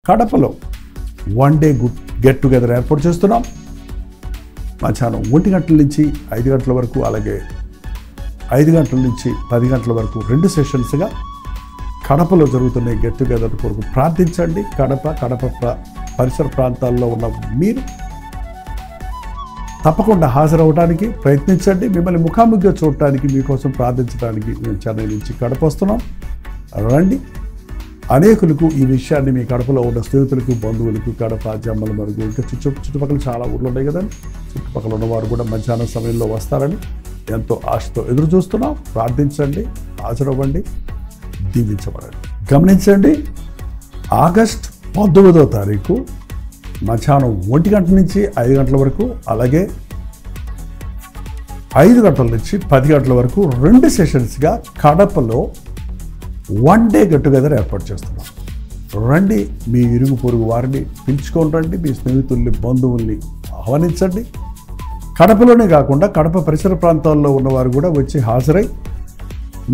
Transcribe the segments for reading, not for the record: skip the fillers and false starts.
కడపలో 1 day get together ఏర్పాటు చేస్తున్నాం. మధ్యాహ్నం 1 గంటల నుంచి 5 గంటల వరకు, అలాగే 5 గంటల నుంచి 10 గంటల వరకు 2 సెషన్స్గా కడపలో జరుగుతున్న గెట్ టుగెదర్ కొరకు ప్రార్థించండి. కడప పరిసర ప్రాంతాల్లో ఉన్న మీరు తప్పకుండా హాజరవడానికి ప్రయత్నించండి. మిమ్మల్ని ముఖాముఖిగా చూడటానికి, మీకోసం ప్రార్థించడానికి మేము చెన్నై నుంచి కడప వస్తున్నాం. రండి. అనేకులకు ఈ విషయాన్ని మీ కడపలో ఉన్న స్నేహితులకు, బంధువులకు, కడప, జమ్మల మరుగు, ఇంకా చుట్టుపక్కల చాలా ఊళ్ళు ఉన్నాయి కదండి, చుట్టుపక్కల ఉన్నవారు కూడా మధ్యాహ్నం సమయంలో వస్తారని ఎంతో ఆశతో ఎదురు చూస్తున్నాం. ప్రార్థించండి, హాజరవ్వండి, దీవించబడండి. గమనించండి, ఆగస్ట్ 19వ తారీఖు మధ్యాహ్నం 1 గంటల నుంచి 5 గంటల వరకు, అలాగే 5 గంటల నుంచి 10 గంటల వరకు 2 సెషన్స్గా కడపలో 1 డే గెట్ టుగెదర్ ఏర్పాటు చేస్తున్నాం. రండి, మీ ఇరుగు పొరుగు వారిని పిలుచుకొని రండి, మీ స్నేహితుల్ని, బంధువుల్ని ఆహ్వానించండి. కడపలోనే కాకుండా కడప పరిసర ప్రాంతాల్లో ఉన్నవారు కూడా వచ్చి హాజరై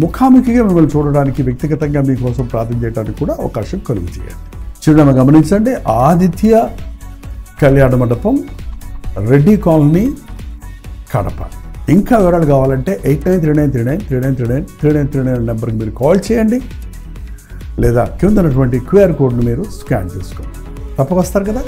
ముఖాముఖిగా మిమ్మల్ని చూడడానికి, వ్యక్తిగతంగా మీకోసం ప్రార్థన చేయడానికి కూడా అవకాశం కలుగు చేయండి. చిరునామా గమనించండి, ఆదిత్య కళ్యాణ మండపం, రెడ్డి కాలనీ, కడప. ఇంకా వివరాలు కావాలంటే 8939393939 నెంబర్కి మీరు కాల్ చేయండి, లేదా కింద ఉన్నటువంటి QR కోడ్ను మీరు స్కాన్ చేసుకోండి. తప్పక వస్తారు కదా.